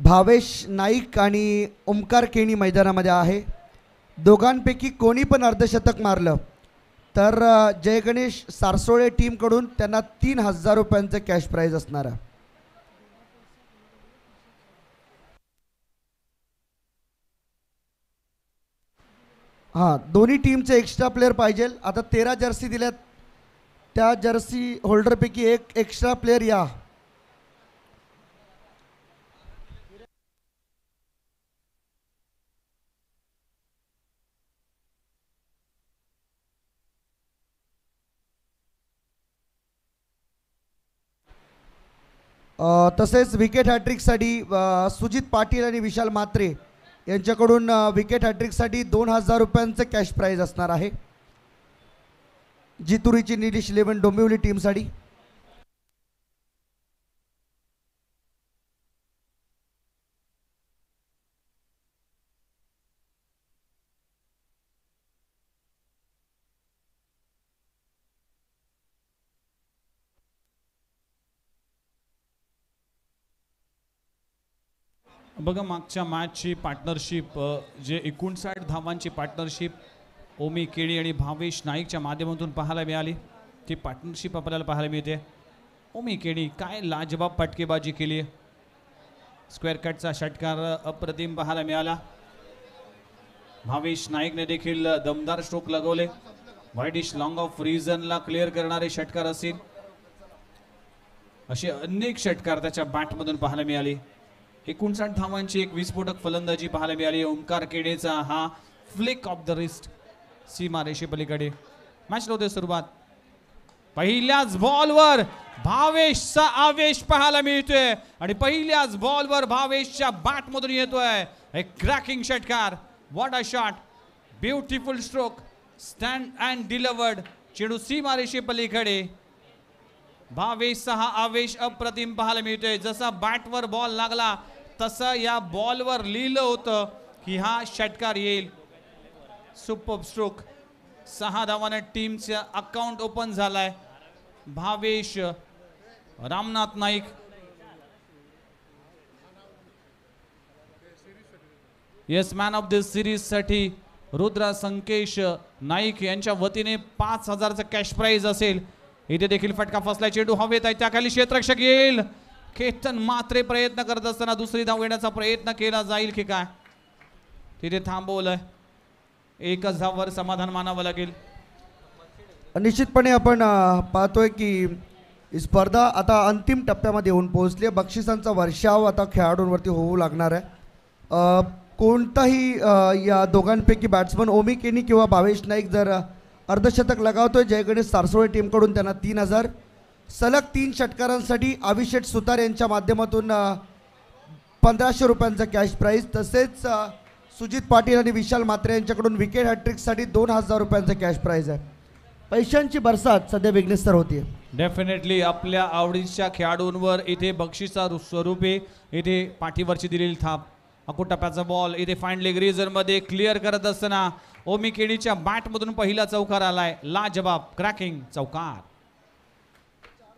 भावेश नाईक आणि ओमकार केणी मैदानामध्ये आहे. दोघांपैकी कोणी पण अर्धशतक मारलं तर जय गणेश सारसोळे टीमकडून त्यांना 3000 रुपयांचं कॅश प्राईज असणार आहे. हां, दोन्ही टीमचे एक्स्ट्रा प्लेयर पाहिजे. आता 13 जर्सी दिल्यात, त्या जर्सी होल्डरपैकी एक एक्स्ट्रा प्लेयर या. तसेच विकेट हॅट्रिकसाठी सुजित पाटील आणि विशाल म्हात्रे यांच्याकडून विकेट हॅट्रिकसाठी 2000 रुपयांचं कॅश प्राईज असणार आहे. जितुरीची निलेश 11 डोंबिवली टीमसाठी. बघा, मागच्या मॅचची पार्टनरशिप जे 59 धावांची पार्टनरशिप ओमी केणी आणि भावेश नाईकच्या माध्यमातून पाहायला मिळाली, ती पार्टनरशिप आपल्याला पाहायला मिळते. ओमी केणी काय लाजवाब फटकेबाजी केली. स्क्वेअर कटचा षटकार अप्रतिम पाहायला मिळाला. भावेश नाईकने देखील दमदार स्ट्रोक लगवले. वाईडिश लॉंग ऑफ रिजनला क्लिअर करणारे षटकार असतील, असे अनेक षटकार त्याच्या बॅटमधून पाहायला मिळाले. 59 धावांची एक विस्फोटक फलंदाजी पाहायला मिळाली. ओमकार केणेचा हा फ्लिक ऑफ द रिस्ट सीमा रेषे पलीकडे. मॅचला होते सुरुवात. पहिल्याच बॉलवर भावेशचा आवेश पाहायला मिळतोय आणि पहिल्याच बॉलवर भावेशच्या बॅटमधून येतोय एक क्रॅकिंग षटकार. What a shot, beautiful stroke, stand and delivered. चेंडू सीमा रेषे पलीकडे. भावेशचा हा आवेश अप्रतिम पाहायला मिळतोय. जसा बॅटवर बॉल लागला तसं या बॉलवर लिहिलं होतं की हा षटकार येईल. Super stroke. 6 धावाने टीमचा अकाउंट ओपन झालाय. Bhavesh Ramnath Naik yes man of this series साठी रुद्रा संकेश नाईक यांच्या वतीने 5000चं कॅश प्राइज असेल. इथे देखील फटका फसलाय. चेंडू हवेत आहे, त्याखाली क्षेत्ररक्षक येईल. केतन मात्रे प्रयत्न करत असताना दुसरी धाव घेण्याचा प्रयत्न केला जाईल की काय, तिथे थांबवलंय. एकच धावावर समाधान मानावं लागेल. निश्चितपणे आपण पाहतोय की ही स्पर्धा आता अंतिम टप्प्यामध्ये येऊन पोहोचली आहे. बक्षिसांचा वर्षाव आता खेळाडूंवरती होऊ लागणार आहे. कोणताही या दोघांपैकी बॅट्समन ओमी केणी किंवा भावेश नाईक जर अर्धशतक लगावतोय, जय गणेश सारसोळे टीमकडून त्यांना 3000. सलग 3 षटकारांसाठी अभिषेक सुतार यांच्या माध्यमातून 1500 रुपयांचा कॅश प्राईज. तसेच सुजित पाटील आणि विशाल म्हात्रे यांच्याकडून विकेट हॅट्रिकसाठी 2000 रुपयांचा कॅश प्राईज आहे. पैशांची बरसात सध्या विघ्नेस्तर होती. डेफिनेटली आपल्या आवडीच्या खेळाडूंवर इथे बक्षिसा स्वरूपे इथे पाठीवरची दिलेली थाप. अकुटप्प्याचा बॉल इथे फाईन लेग रिजनमध्ये क्लिअर करत असताना ओमी केणीच्या बॅटमधून पहिला चौकार आलाय. लाजवाब क्रॅकिंग चौकार.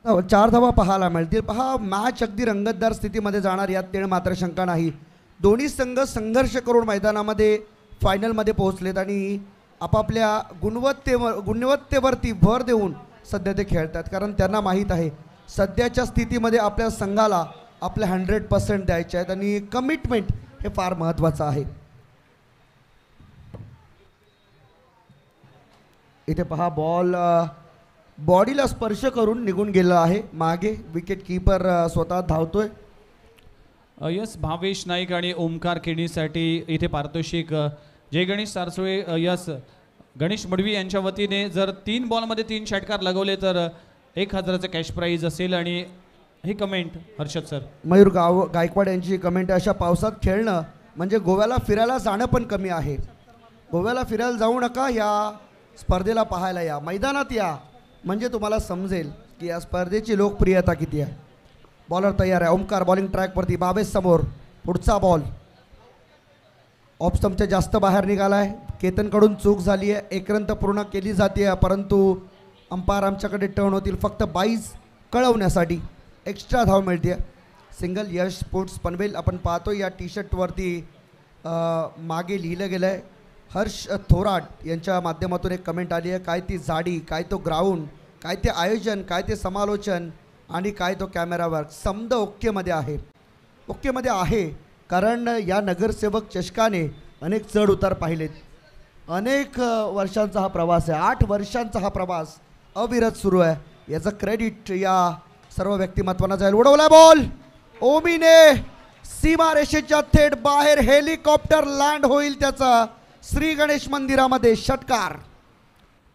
4 धावा पाहायला मिळतील. पहा, मॅच अगदी रंगतदार स्थितीमध्ये जाणार यात तेळ मात्र शंका नाही. दोन्ही संघ संघर्ष करून मैदानामध्ये फायनलमध्ये पोहोचलेत आणि आपापल्या गुणवत्तेवरती भर देऊन सध्या ते खेळतात. कारण त्यांना माहीत आहे सध्याच्या स्थितीमध्ये आपल्या संघाला आपले 100% द्यायचे आहेत आणि कमिटमेंट हे फार महत्त्वाचं आहे. इथे पहा, बॉल बॉडीला स्पर्श करून निघून गेला आहे. मागे विकेट कीपर स्वतः धावतोय. यस, भावेश नाईक आणि ओमकार केणीसाठी इथे पारितोषिक जय गणेश सारसोळे यस गणेश मडवी यांच्या वतीने जर 3 बॉलमध्ये 3 षटकार लगवले तर 1000चं कॅश प्राईज असेल. आणि ही कमेंट हर्षद सर, मयूर गायकवाड यांची कमेंट, अशा पावसात खेळणं म्हणजे गोव्याला फिरायला जाणं पण कमी आहे. गोव्याला फिरायला जाऊ नका, या स्पर्धेला पाहायला या, मैदानात या, म्हणजे तुम्हाला समजेल की या स्पर्धेची लोकप्रियता किती आहे. बॉलर तयार आहे. ओमकार बॉलिंग ट्रॅकवरती. बाबेश समोर. पुढचा बॉल ऑफ स्टंपच्या जास्त बाहेर निघाला आहे. केतनकडून चूक झाली आहे. 1 रन पूर्ण केली जाते, परंतु अंपायर आमच्याकडे टर्न होतील फक्त 22 कळवण्यासाठी. एक्स्ट्रा धाव मिळते. सिंगल यश स्पोर्ट्स पनवेल. आपण पाहतो या टी शर्टवरती मागे लिहिलं गेलं आहे हर्ष थोराट यांच्या माध्यमातून एक कमेंट आली आहे. काय ती जाडी, काय तो ग्राउंड, काय ते आयोजन, काय ते समालोचन आणि काय तो कॅमेरा वर्क. समद ओकेमध्ये आहे. ओकेमध्ये आहे कारण या नगरसेवक चषकाने अनेक चढ उतार पाहिलेत. अनेक वर्षांचा हा प्रवास आहे. 8 वर्षांचा हा प्रवास अविरत सुरू आहे. याचं क्रेडिट या सर्व व्यक्तिमत्वांना जाईल. उडवला बॉल ओमीने सीमारेषेच्या थेट बाहेर. हेलिकॉप्टर लँड होईल त्याचा श्री गणेश मंदिरामध्ये. षटकार.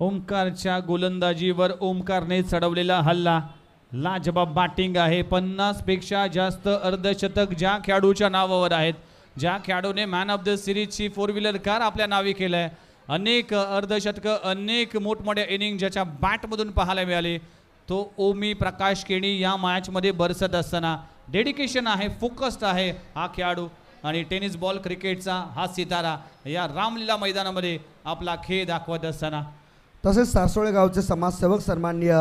ओमकारच्या गोलंदाजीवर ओमकारने चढवलेला हल्ला. लाजबाब बॅटिंग आहे. 50 पेक्षा जास्त अर्धशतक ज्या खेळाडूच्या नावावर आहेत, ज्या खेळाडूने मॅन ऑफ द सिरीजची 4 व्हीलर कार आपल्या नावी केलं आहे, अनेक अर्धशतक, अनेक मोठमोठ्या इनिंग ज्याच्या बॅटमधून पाहायला मिळाले, तो ओमी प्रकाश केणी या मॅचमध्ये बरसत असताना डेडिकेशन आहे, फोकस्ड आहे हा खेळाडू. आणि टेनिस बॉल क्रिकेटचा हा सितारा या रामलीला मैदानामध्ये आपला खेळ दाखवत असताना. तसेच सासोळे गावचे समाजसेवक सन्माननीय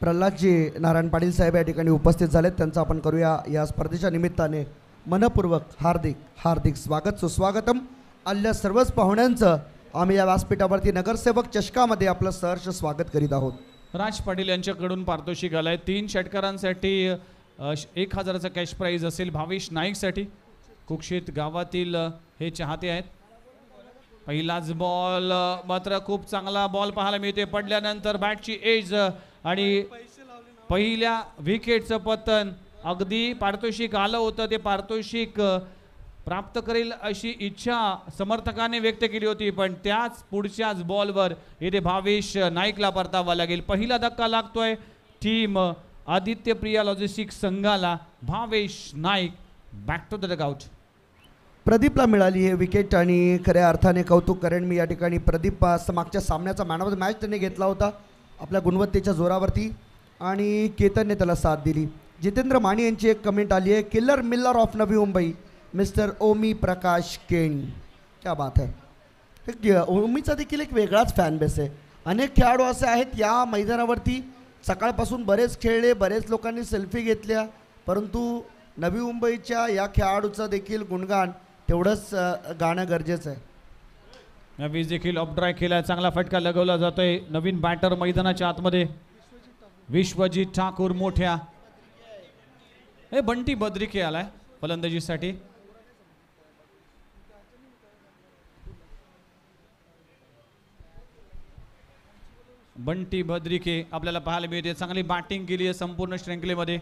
प्रल्हादजी नारायण पाटील साहेब या ठिकाणी उपस्थित झालेत. त्यांचं आपण करूया या स्पर्धेच्या निमित्ताने मनपूर्वक हार्दिक हार्दिक स्वागत सुस्वागतम. आल्या सर्वच पाहुण्यांचं आम्ही या व्यासपीठावरती नगरसेवक चषकामध्ये आपलं सहर्ष स्वागत करीत आहोत. राज पाटील यांच्याकडून पारितोषिक आलाय. 3 षटकारांसाठी 1000चा कॅश प्राईज असेल. भावेश नाईकसाठी कुक्षित गावातील हे चाहते आहेत. पहिलाच बॉल मात्र खूप चांगला बॉल पाहायला मिळते. पडल्यानंतर बॅटची एज आणि पहिल्या विकेटचं पतन. अगदी पारितोषिक आलं होतं, ते पारितोषिक प्राप्त करेल अशी इच्छा समर्थकाने व्यक्त केली होती, पण त्याच पुढच्याच बॉलवर इथे भावेश नाईकला परतावा लागेल. पहिला धक्का लागतोय टीम आदित्य प्रिया लॉजिस्टिक्स संघाला. Bhavesh Naik back to the dugout. प्रदीपला मिळाली हे विकेट आणि खऱ्या अर्थाने कौतुक करेन मी या ठिकाणी. प्रदीप मागच्या सामन्याचा मॅन ऑफ द मॅच त्यांनी घेतला होता आपल्या गुणवत्तेच्या जोरावरती आणि केतनने त्याला साथ दिली. जितेंद्र माने यांची एक कमेंट आली आहे. Killer Miller of Navi Mumbai mister ओमी प्रकाश केणी. क्या बात आहे. ओमीचा देखील एक वेगळाच फॅन बेस आहे. अनेक खेळाडू असे आहेत या मैदानावरती सकाळपासून बरेच खेळले, बरेच लोकांनी सेल्फी घेतल्या, परंतु नवी मुंबईच्या या खेळाडूचं देखील गुणगान तेवढंच गाणं गरजेचं आहे. नवीन देखील ऑफ ड्राय केला. चांगला फटका लगवला जातोय. नवीन बॅटर मैदानाच्या आतमध्ये विश्वजित ठाकूर मोठ्या. हे बंटी बद्रिके आलाय फलंदाजीसाठी. बंटी बद्रिके आपल्याला पाहायला मिळते. चांगली बॅटिंग केली आहे संपूर्ण श्रृंखलेमध्ये.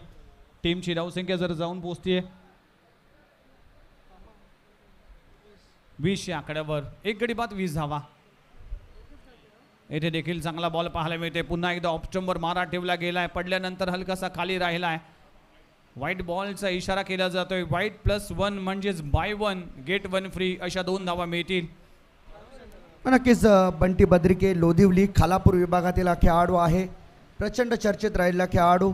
टीमची धावसंख्या जर जाऊन पोहोचतीये 20 या आकड्यावर. एक गडी बाद 20 धावा. येथे देखील चांगला बॉल पाहायला मिळते. पुन्हा एकदा ऑप्शनवर मारा ठेवला गेलाय. पडल्यानंतर हलकासा खाली राहिलाय. व्हाईट बॉलचा इशारा केला जातोय. व्हाईट +1 म्हणजेच बाय 1 गेट 1 फ्री अशा 2 धावा मिळतील. नक्कीच बंटी बद्रिके लोधिवली खालापूर विभागातील हा खेळाडू आहे. प्रचंड चर्चेत राहिलेला खेळाडू.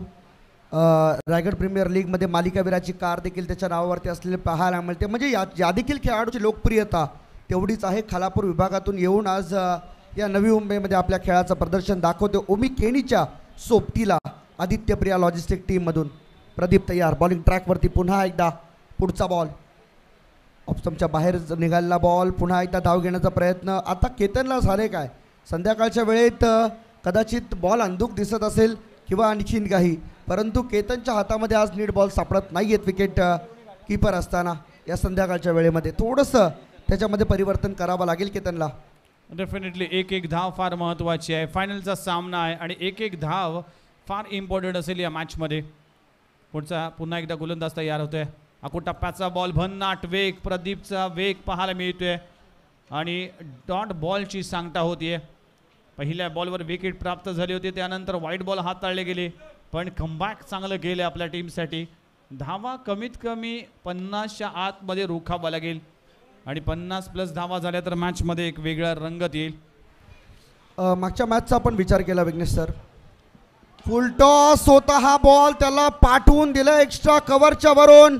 रायगड प्रीमियर लीगमध्ये मालिकावीराची कार देखील त्याच्या नावावरती असलेले पाहायला मिळते. म्हणजे या देखील खेळाडूची लोकप्रियता तेवढीच आहे. खालापूर विभागातून येऊन आज या नवी मुंबईमध्ये आपल्या खेळाचं प्रदर्शन दाखवते. ओमी केणीच्या सोबतीला आदित्य प्रिया लॉजिस्टिक टीममधून प्रदीप तयार. बॉलिंग ट्रॅकवरती पुन्हा एकदा पुढचा बॉल. ऑप्शनच्या बाहेर निघालेला बॉल. पुन्हा एकदा धाव घेण्याचा प्रयत्न. आता केतनला झाले काय, संध्याकाळच्या वेळेत कदाचित बॉल अंधूक दिसत असेल किंवा आणखीन काही, परंतु केतनच्या हातामध्ये आज नीट बॉल सापडत नाही आहेत. विकेट कीपर असताना या संध्याकाळच्या वेळेमध्ये थोडंसं त्याच्यामध्ये परिवर्तन करावं लागेल केतनला. डेफिनेटली 1-1 धाव फार महत्त्वाची आहे. फायनलचा सामना आहे आणि 1-1 धाव फार इम्पॉर्टंट असेल या मॅचमध्ये. पुढचा पुन्हा एकदा गोलंदाज तयार होतोय. आखू टप्प्याचा बॉल. भन्नाट वेग. प्रदीपचा वेग पाहायला मिळतोय आणि डॉट बॉलची सांगता होतीये. पहिल्या बॉलवर विकेट प्राप्त झाली होती, त्यानंतर व्हाईट बॉल हाताळले गेले, पण कमबॅक चांगलं गेले आपल्या टीमसाठी. धावा कमीत कमी 50च्या आतमध्ये रोखावा लागेल आणि 50+ धावा झाल्या तर मॅचमध्ये एक वेगळा रंगत येईल. मागच्या मॅचचा आपण विचार केला विघ्नेश सर. फुलटॉस होता हा बॉल, त्याला पाठवून दिलं एक्स्ट्रा कव्हरच्या वरून.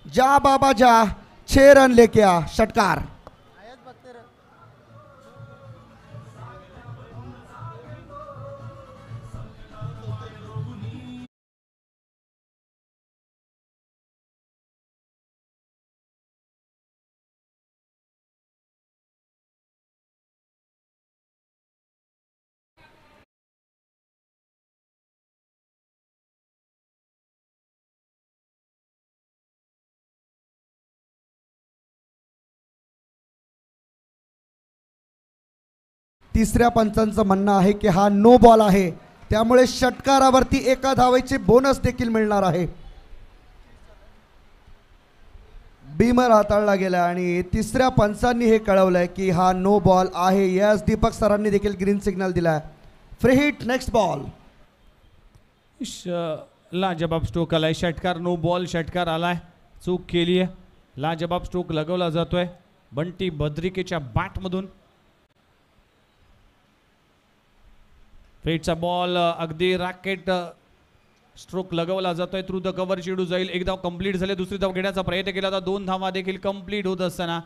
जा बाबा जा, 6 रन लेके आ. षटकार. तिसऱ्या पंचांचं म्हणणं आहे की हा नो बॉल आहे, त्यामुळे षटकारावरती एका धावेचे बोनस देखील मिळणार आहे. बीमर हाताळला गेला आणि तिसऱ्या पंचांनी हे कळवलंय की हा नो बॉल आहे. यस, दीपक सरांनी देखील ग्रीन सिग्नल दिलाय. Free hit, next ball. लाजबाब स्ट्रोक आलाय. षटकार नो बॉल षटकार आलाय. चूक केली आहे. लाजबाब स्ट्रोक लगवला जातोय बंटी बद्रिकेच्या बॅटमधून. फेटचा बॉल अगदी रॅकेट स्ट्रोक लगवला जातोय. थ्रू द कव्हर चेंडू जाईल. एक धाव कंप्लीट झाले. दुसरी धाव घेण्याचा प्रयत्न केला होता. 2 धावा देखील कंप्लीट होत असताना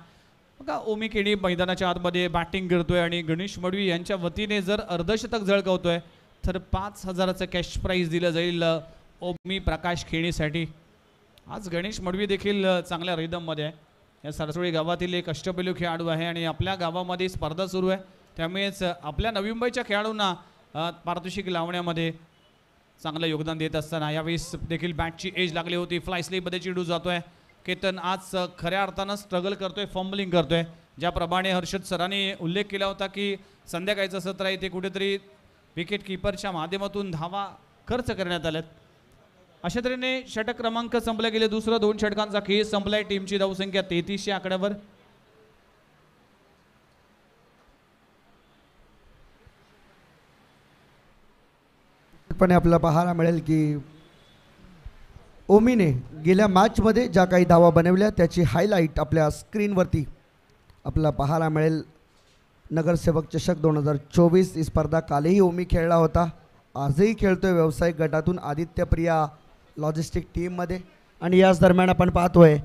बघा ओमी केणी मैदानाच्या आतमध्ये बॅटिंग करतोय आणि गणेश मडवी यांच्या वतीने जर अर्धशतक झळकवतोय तर 5,000चं कॅश प्राईज दिलं जाईल ओमी प्रकाश खेळीसाठी. आज गणेश मडवी देखील चांगल्या रिदममध्ये आहे. या सरसोळी गावातील एक अष्टपैलू खेळाडू आहे आणि आपल्या गावामध्ये स्पर्धा सुरू आहे, त्यामुळेच आपल्या नवी मुंबईच्या खेळाडूंना पारितोषिक लावण्यामध्ये चांगलं योगदान देत असताना यावेळेस देखील बॅटची एज लागली होती. फ्लाय स्लीपमध्ये चेंडू जातोय. केतन आज खऱ्या अर्थानं स्ट्रगल करतोय, फंबलिंग करतोय. ज्याप्रमाणे हर्षद सरांनी उल्लेख केला होता की संध्याकाळचं सत्र आहे ते कुठेतरी विकेट किपरच्या माध्यमातून धावा खर्च करण्यात आल्यात. अशा तऱ्हेने षटक क्रमांक संपले गेले. दुसरं 2 षटकांचा खेळ संपलाय. टीमची धावसंख्या 33 या आकड्यावर. पण आपल्याला पाहायला मिळेल की ओमीने गेल्या मॅचमध्ये ज्या काही धावा बनवल्या त्याची हायलाईट आपल्या स्क्रीनवरती आपल्याला पाहायला मिळेल. नगरसेवक चषक 2024 ही स्पर्धा कालही ओमी खेळला होता, आजही खेळतोय व्यावसायिक गटातून आदित्य प्रिया लॉजिस्टिक टीममध्ये. आणि याच दरम्यान आपण पाहतोय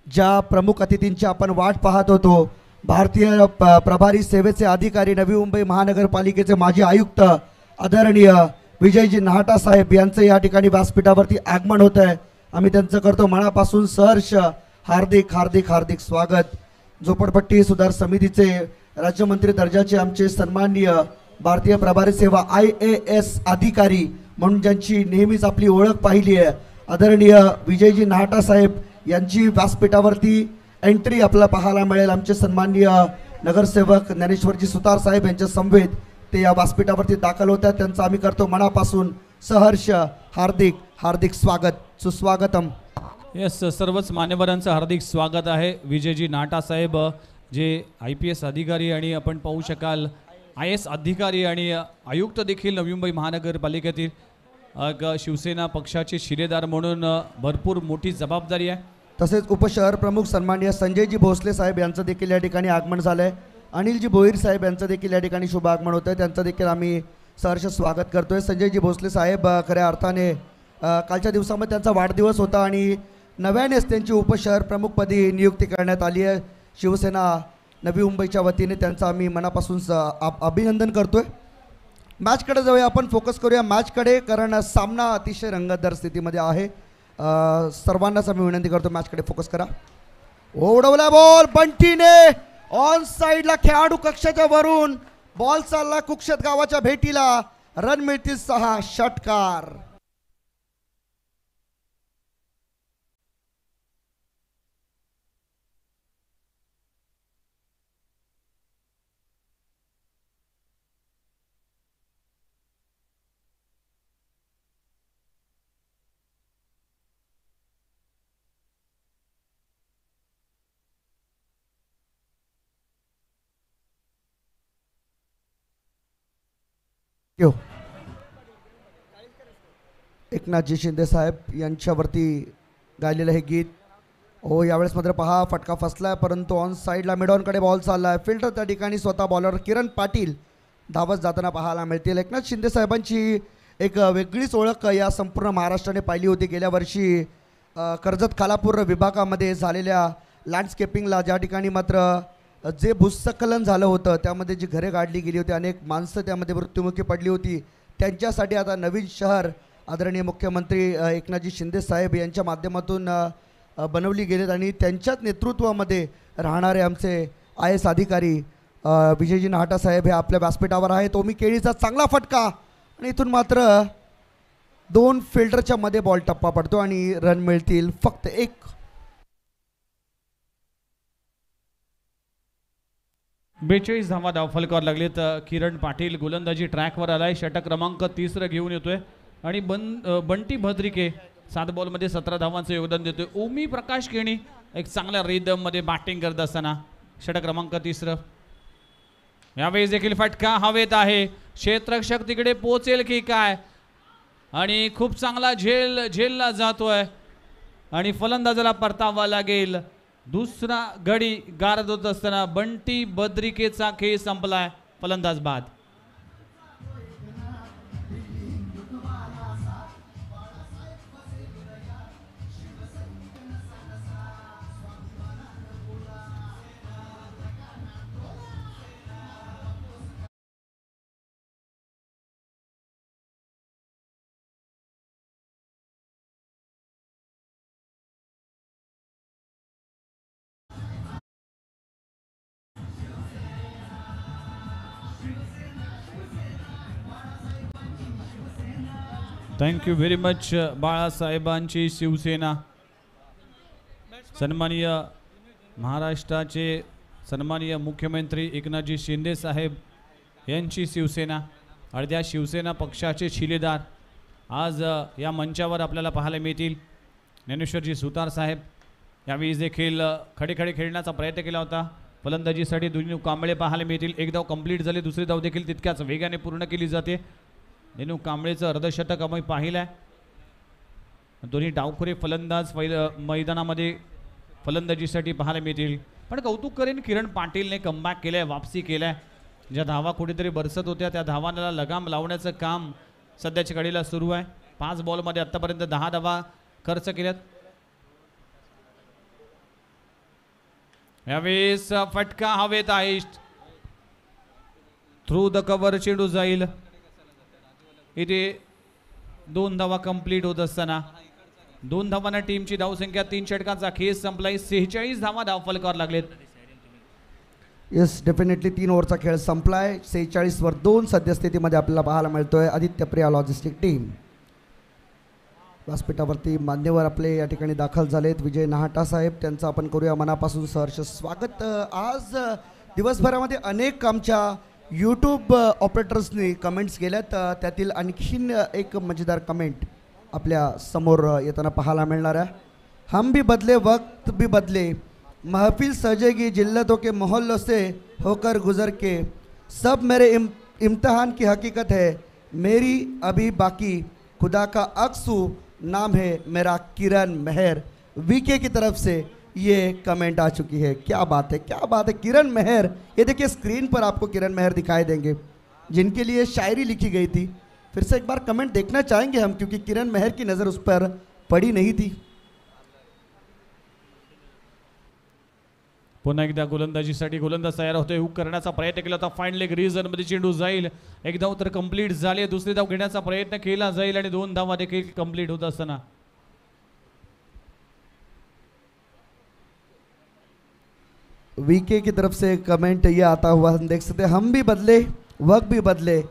ज्या प्रमुख अतिथींची आपण वाट पाहत होतो, भारतीय प्रभारी सेवेचे अधिकारी नवी मुंबई महानगरपालिकेचे माजी आयुक्त आदरणीय विजयजी नाहटा साहेब यांचं या ठिकाणी व्यासपीठावरती आगमन होत आहे. आम्ही त्यांचं करतो मनापासून सहर्ष हार्दिक हार्दिक हार्दिक स्वागत. झोपडपट्टी सुधार समितीचे राज्यमंत्री दर्जाचे आमचे सन्माननीय भारतीय प्रभारी सेवा IAS अधिकारी म्हणून ज्यांची नेहमीच आपली ओळख पाहिली आहे आदरणीय विजयजी नाहटा साहेब यांची व्यासपीठावरती एंट्री आपल्याला पाहायला मिळेल. आमचे सन्माननीय नगरसेवक ज्ञानेश्वरजी सुतार साहेब यांच्या समवेत ते या व्यासपीठावरती दाखल होतात. त्यांचं आम्ही करतो मनापासून सहर्ष हार्दिक हार्दिक स्वागत. सुस्वागतम. येस, सर्वच मान्यवरांचं हार्दिक स्वागत आहे. विजयजी नाटा साहेब जे IPS अधिकारी आणि आपण पाहू शकाल IAS अधिकारी आणि आयुक्त देखील नवी मुंबई महानगरपालिकेतील शिवसेना पक्षाचे शिलेदार म्हणून भरपूर मोठी जबाबदारी आहे. तसेच उपशहर प्रमुख सन्माननीय संजयजी भोसले साहेब यांचं देखील या ठिकाणी आगमन झालं आहे. अनिलजी भोईर साहेब यांचं देखील या ठिकाणी शुभ आगमन होतं आहे. त्यांचं देखील आम्ही सहर्ष स्वागत करतो आहे. संजयजी भोसले साहेब खऱ्या अर्थाने कालच्या दिवसामध्ये त्यांचा वाढदिवस होता आणि नव्यानेच त्यांची उपशहर प्रमुखपदी नियुक्ती करण्यात आली आहे. शिवसेना नवी मुंबईच्या वतीने त्यांचं आम्ही मनापासून अभिनंदन करतो आहे. मॅचकडे जाऊया, आपण फोकस करूया मॅचकडे, कारण सामना अतिशय रंगतदार स्थितीमध्ये आहे. सर्वांनाच आम्ही विनंती करतो मॅचकडे फोकस करा. उडवला बॉल बंटीने ऑन साईडला खेळाडू कक्षाच्या वरून बॉल चालला कुक्षत गावाच्या भेटीला. रन मिळतील 6. षटकार. एकनाथजी शिंदे साहेब यांच्यावरती गायलेलं हे गीत. हो, यावेळेस मात्र पहा फटका फसलाय, परंतु ऑन साईडला मिडॉनकडे बॉल चाललाय. फिल्डर त्या ठिकाणी स्वतः बॉलर किरण पाटील धावत जाताना पाहायला मिळतील. एकनाथ शिंदे साहेबांची एक वेगळीच ओळख या संपूर्ण महाराष्ट्राने पाहिली होती. गेल्या वर्षी कर्जत खालापूर विभागामध्ये झालेल्या लँडस्केपिंगला ज्या ठिकाणी मात्र जे भूस्खलन झालं होतं त्यामध्ये जी घरे गाडली गेली होती, अनेक माणसं त्यामध्ये मृत्युमुखी पडली होती, त्यांच्यासाठी आता नवीन शहर आदरणीय मुख्यमंत्री एकनाथजी शिंदे साहेब यांच्या माध्यमातून बनवली गेलेत आणि त्यांच्याच नेतृत्वामध्ये राहणारे आमचे IAS अधिकारी विजयजी नाहटा साहेब हे आपल्या व्यासपीठावर आहेत. ओमी केळीचा चांगला फटका आणि इथून मात्र 2 फिल्डरच्या मध्ये बॉल टप्पा पडतो आणि रन मिळतील फक्त 1. 42 धावा धावफलकावर लागलेत. किरण पाटील गोलंदाजी ट्रॅकवर आलाय. षटक क्रमांक 3 घेऊन येतोय आणि बंटी भद्रिके 7 बॉलमध्ये 17 धावांचं योगदान देतोय. ओमी प्रकाश केणी एक चांगल्या रिदम मध्ये बॅटिंग करत असताना षटक क्रमांक 3. यावेळेस देखील फटका हवेत आहे. क्षेत्ररक्षक तिकडे पोहोचेल की काय आणि खूप चांगला झेलला जातोय आणि फलंदाजाला परतावा लागेल. दुसरा गडी गारद होत असताना बंटी बद्रिकेचा खेळ संपलाय. फलंदाज बाद. Thank you very much. बाळासाहेबांची शिवसेना, सन्माननीय महाराष्ट्राचे सन्माननीय मुख्यमंत्री एकनाथजी शिंदे साहेब यांची शिवसेना, अर्ध्या शिवसेना पक्षाचे शिलेदार आज या मंचावर आपल्याला पाहायला मिळतील. ज्ञानेश्वरजी सुतार साहेब यावेळी देखील खडे खेळण्याचा प्रयत्न केला होता. फलंदाजीसाठी दोन्ही कांबळे पाहायला मिळतील. एक धाव कंप्लीट झाली, दुसरी धाव देखील तितक्याच वेगाने पूर्ण केली जाते. नेनू कांबळेचं अर्धशतक आम्ही पाहिलं आहे. दोन्ही डावखुरे फलंदाज मैदानामध्ये फलंदाजीसाठी पाहायला मिळतील. पण कौतुक करेन किरण पाटीलने कमबॅक केलंय, वापसी केलंय. ज्या धावा कुठेतरी बरसत होत्या त्या धावांना लगाम लावण्याचं काम सध्याच्या घडीला सुरू आहे. 5 बॉलमध्ये आतापर्यंत 10 धावा खर्च केल्यात. यावेळेस फटका हवेत आहे. थ्रू द कव्हर चेंडू जाईल. इथे 2 धावा कंप्लीट होत असताना 2 धावांना टीमची धावसंख्या 3 षटकांचा खेळ संपलाय. 46 धावा धावफलकावर लागलेत. येस, डेफिनेटली 3 ओव्हरचा खेळ संपलाय. 46 वर 2 सद्यस्थितीमध्ये आपल्याला पाहायला मिळतोय. आदित्य प्रिया लॉजिस्टिक टीम व्यासपीठावरती मान्यवर आपले या ठिकाणी दाखल झालेत. विजय नाहटा साहेब, त्यांचं आपण करूया मनापासून सहर्ष स्वागत. आज दिवसभरामध्ये अनेक आमच्या यूट्यूब ऑपरेटर्सनी कमेंट्स केल्यात. त्यातील आणखीन एक मजेदार कमेंट आपल्या समोर येताना पाहायला मिळणार आहे. हम भी बदले, वक्त भी बदले, महफिल सजेगी जिल्लतों के मोहल्लों से होकर गुजर के, सब मेरे इम्तिहान की हकीकत है, मेरी अभी बाकी, खुदा का अक्सू, नाम है मेरा किरण मेहर. वीके की तरफ से ये कमेंट आ चुकी है. क्या बात है, क्या बात है. किरण मेहर, ये देखिए स्क्रीन पर आपको किरण मेहर दिखाई देंगे जिनके लिए शायरी लिखी गई थी. फिर से एक बार कमेंट देखना चाहेंगे हम, क्योंकि किरण मेहर की नज़र उस पर पड़ी नहीं थी. पुन्हा एकदा गोलंदाजीसाठी गोलंदाज तयार होतोय. हुक करण्याचा प्रयत्न केला होता. फाईन लेग रिजन मध्ये चेंडू जाईल. एक धाव तर कंप्लीट झाली. दुसरी धाव घेण्याचा प्रयत्न केला जाईल आणि 2 धावा देखील कंप्लीट होत असताना वीके की तरफ से कमेंट ये आता हुआ हम देख सकते हैं. हम भी बदले, वक्त भी बदले,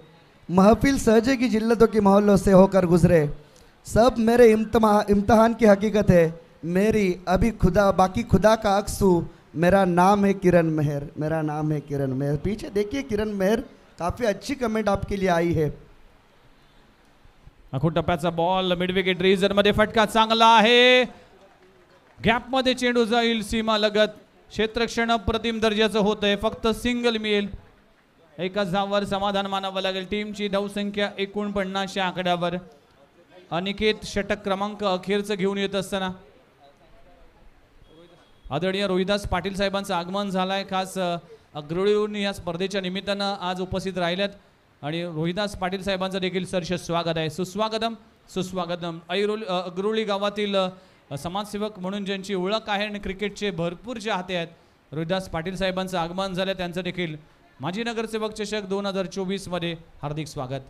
महफिल सजेगी जिल्लतों के मोहल्लों से होकर गुजरे, सब मेरे इम्तिहान की हकीकत है, मेरी अभी खुदा बाकी, खुदा का अक्सू, मेरा नाम है किरण मेहर, मेरा नाम है किरण मेहर. पीछे देखिए किरण मेहर, काफ़ी अच्छी कमेंट आपके लिए आई है. आखून टप्प्याचा बॉल मिड विकेट रिजन मध्ये फटका चांगला आहे. गॅप मध्ये चेंडू जाईल सीमा लगत. क्षेत्ररक्षण अप्रतिम दर्जाचं होतंय. फक्त सिंगल मिळेल. एकाच धावावर समाधान मानावं लागेल. टीमची धावसंख्या 49 च्या आकड्यावर. अनिकेत षटक क्रमांक अखेरचं घेऊन येत असताना आदरणीय रोहिदास पाटील साहेबांचं आगमन झालंय. खास अग्रळीहून या स्पर्धेच्या निमित्तानं आज उपस्थित राहिल्यात आणि रोहिदास पाटील साहेबांचं देखील सरस स्वागत आहे. सुस्वागतम सुस्वागतम. अग्रोळी गावातील समाजसेवक म्हणून ज्यांची ओळख आहे आणि क्रिकेटचे भरपूर चाहते आहेत, रोहिदास पाटील साहेबांचं आगमन झालं. त्यांचं देखील माजी नगरसेवक चषक 2024 मध्ये हार्दिक स्वागत.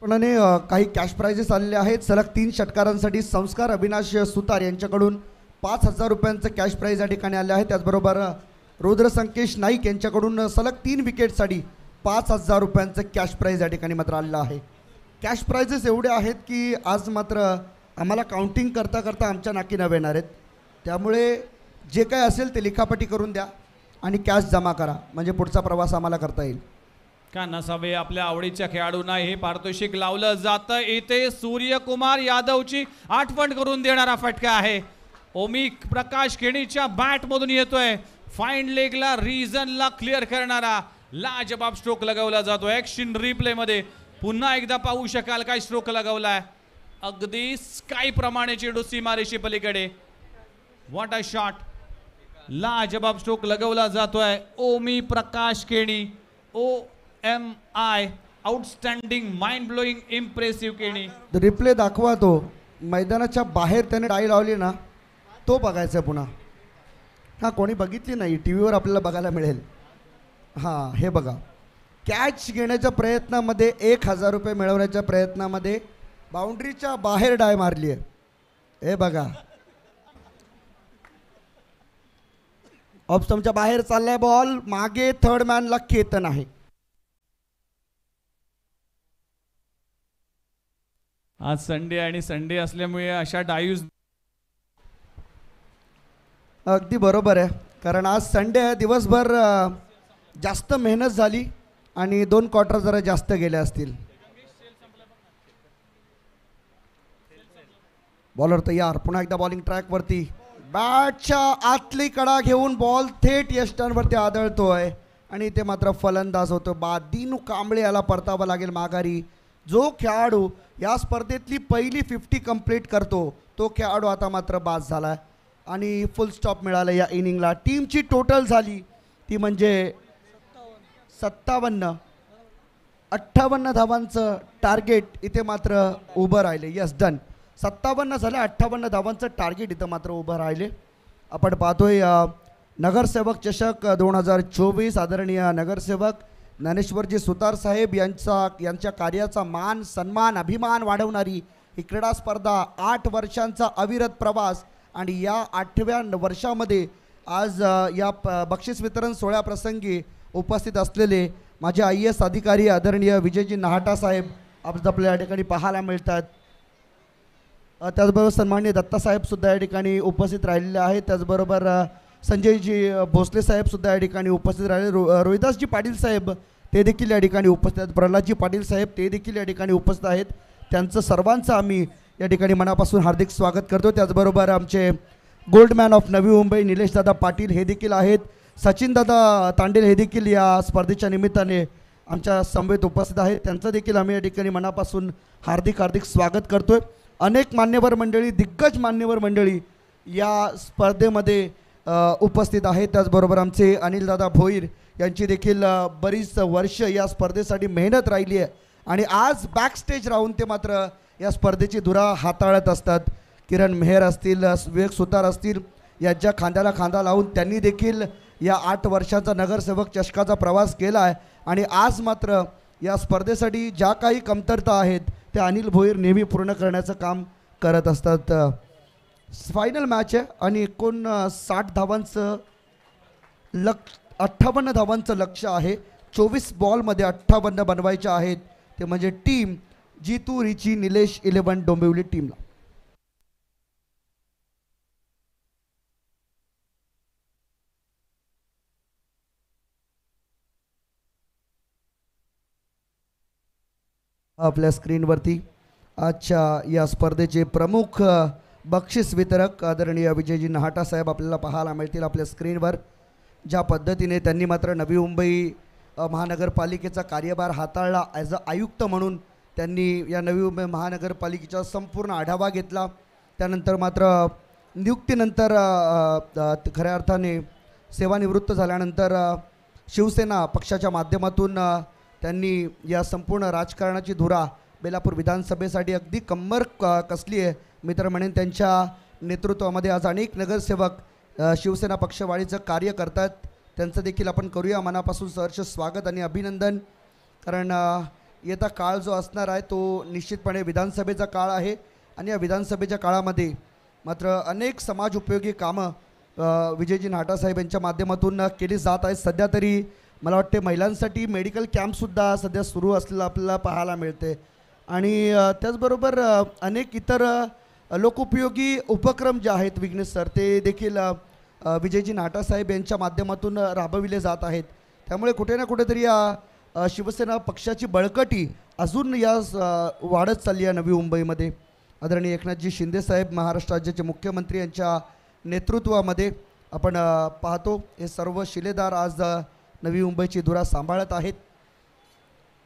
पण काही कॅश प्राइजेस आलेले आहेत. सलग 3 षटकारांसाठी संस्कार अविनाश सुतार यांच्याकडून 5,000 रुपयांचं कॅश प्राइज या ठिकाणी आले आहे. त्याचबरोबर रुद्र संकेश नाईक यांच्याकडून सलग 3 विकेटसाठी 5,000 रुपयांचं कॅश प्राइज या ठिकाणी मात्र आलेलं आहे. कॅश प्राइजेस एवढे आहेत की आज मात्र आम्हाला काउंटिंग करता करता आमच्या नाकी नव्हे येणार आहेत. त्यामुळे जे काय असेल ते लिखापटी करून द्या. आणि कॅश जमा करा, म्हणजे पुढचा प्रवास आम्हाला करता येईल. का नसावे आपल्या आवडीच्या खेळाडूंना हे पारितोषिक लावलं जातं. इथे सूर्यकुमार यादवची आठवण करून देणारा फटका आहे. ओमी प्रकाश खेणीच्या बॅट मधून येतोय. फाईन लेगला रिजनला क्लिअर करणारा लाजबाब स्ट्रोक लगावला जातो. ऍक्शन रिप्ले मध्ये पुन्हा एकदा पाहू शकाल काय स्ट्रोक लगावलाय. अगदी स्काय प्रमाणे चेंडू सीमारेषे पलीकडे. What a shot. लाजबाब स्ट्रोक लगवला जातोय. Omi Prakash Keni OMI outstanding mind blowing impressive Keni. Replay दाखवा तो मैदानाच्या बाहेर त्याने डाई लावली ना, तो बघायचा पुन्हा. हां, कोणी बघितली नाही, टी व्हीवर आपल्याला बघायला मिळेल. हां, हे बघा, कॅच घेण्याच्या प्रयत्नामध्ये 1000 रुपये मिळवण्याच्या प्रयत्नामध्ये बाउंड्रीच्या बाहेर डाय मारली आहे. हे बघा, ऑप्स्टमच्या बाहेर चाललाय बॉल. मागे थर्ड मॅनला केतन आहे. आज संडे आणि संडे असल्यामुळे अशा डायूज. अगदी बरोबर आहे, कारण आज संडे आहे. दिवसभर जास्त मेहनत झाली आणि 2 क्वार्टर जरा जास्त गेले असतील. बॉलर तयार. पुन्हा एकदा बॉलिंग ट्रॅकवरती. बॅटच्या आतली कडा घेऊन बॉल थेट यष्टांवरती आदळतोय आणि ते मात्र फलंदाज होतो. दिनू कांबळे याला परतावं लागेल माघारी. जो खेळाडू या स्पर्धेतली पहिली 50 कंप्लीट करतो तो खेळाडू आता मात्र बाद झाला आणि फुल स्टॉप मिळाला या इनिंगला. टीमची टोटल झाली ती म्हणजे 58 धावांचं टार्गेट इथे मात्र उभं राहिले. Yes, done. 57 झाले. 58 धावांचं टार्गेट इथं मात्र उभं राहिले. आपण पाहतोय नगरसेवक चषक 2024. आदरणीय नगरसेवक ज्ञानेश्वरजी सुतार साहेब यांच्या कार्याचा मान, सन्मान, अभिमान वाढवणारी ही क्रीडा स्पर्धा. 8 वर्षांचा अविरत प्रवास आणि या 8व्या वर्षामध्ये आज या बक्षीस वितरण सोहळ्याप्रसंगी उपस्थित असलेले माझे IAS अधिकारी आदरणीय विजयजी नाहटा साहेब आज आपल्या या ठिकाणी पाहायला मिळतात. त्याचबरोबर सन्माननीय दत्तासाहेबसुद्धा या ठिकाणी उपस्थित राहिलेले आहेत. त्याचबरोबर संजयजी भोसले साहेबसुद्धा या ठिकाणी उपस्थित राहिले. रोहिदासजी पाटील साहेब ते देखील या ठिकाणी उपस्थित आहेत. प्रल्हादजी पाटील साहेब ते देखील या ठिकाणी उपस्थित आहेत. त्यांचं सर्वांचं आम्ही या ठिकाणी मनापासून हार्दिक स्वागत करतो. त्याचबरोबर आमचे गोल्डमॅन ऑफ नवी मुंबई निलेशदादा पाटील हे देखील आहेत. सचिनदादा तांडेल हे देखील या स्पर्धेच्या निमित्ताने आमच्या समवेत उपस्थित आहेत. त्यांचं देखील आम्ही या ठिकाणी मनापासून हार्दिक स्वागत करतोय. अनेक मान्यवर मंडळी, दिग्गज मान्यवर मंडळी या स्पर्धेमध्ये उपस्थित आहेत. त्याचबरोबर आमचे अनिलदादा भोईर यांची देखील बरीच वर्ष या स्पर्धेसाठी मेहनत राहिली आहे आणि आज बॅकस्टेज राहून ते मात्र या स्पर्धेची धुरा हाताळत असतात. किरण मेहर असतील, विवेक सुतार असतील, यांच्या खांद्याला खांदा लावून त्यांनी देखील या 8 वर्षाचा नगरसेवक चषकाचा प्रवास केला आहे आणि आज मात्र या स्पर्धेसाठी ज्या काही कमतरता आहेत त्या अनिल भोईर नेहमी पूर्ण करण्याचं काम करत असतात. फायनल मॅच आहे आणि 59 धावांचं 58 धावांचं लक्ष आहे. 24 बॉलमध्ये 58 बनवायचे आहेत. ते म्हणजे टीम जितू रिची निलेश 11 डोंबिवली टीमला. आपल्या स्क्रीनवरती आजच्या या स्पर्धेचे प्रमुख बक्षीस वितरक आदरणीय विजयजी नाहटा साहेब आपल्याला पाहायला मिळतील आपल्या स्क्रीनवर. ज्या पद्धतीने त्यांनी मात्र नवी मुंबई महानगरपालिकेचा कार्यभार हाताळला ॲज अ आयुक्त म्हणून त्यांनी या नवी मुंबई महानगरपालिकेचा संपूर्ण आढावा घेतला. त्यानंतर मात्र नियुक्तीनंतर खऱ्या अर्थाने सेवानिवृत्त झाल्यानंतर शिवसेना पक्षाच्या माध्यमातून त्यांनी या संपूर्ण राजकारणाची धुरा बेलापूर विधानसभेसाठी अगदी कंबर कसली आहे. मी तर म्हणेन त्यांच्या नेतृत्वामध्ये आज अनेक नगरसेवक शिवसेना पक्षवाढीचं कार्य करतात. त्यांचं देखील आपण करूया मनापासून सहर्ष स्वागत आणि अभिनंदन. कारण येता काळ जो असणार आहे तो निश्चितपणे विधानसभेचा काळ आहे आणि या विधानसभेच्या काळामध्ये मात्र अनेक समाज उपयोगी कामं विजयजी नाहटा साहेब यांच्या माध्यमातून केली जात आहेत. सध्या तरी मला वाटते महिलांसाठी मेडिकल कॅम्पसुद्धा सध्या सुरू असलेलं आपल्याला पाहायला मिळते आणि त्याचबरोबर अनेक इतर लोकोपयोगी उपक्रम जे आहेत विघ्नेश सर ते देखील विजयजी नाटासाहेब यांच्या माध्यमातून राबविले जात आहेत. त्यामुळे कुठे ना कुठेतरी या शिवसेना पक्षाची बळकटी अजून वाढत चालली आहे नवी मुंबईमध्ये. आदरणीय एकनाथजी शिंदेसाहेब महाराष्ट्र राज्याचे मुख्यमंत्री यांच्या नेतृत्वामध्ये आपण पाहतो हे सर्व शिलेदार आज नवी मुंबईची धुरा सांभाळत आहेत.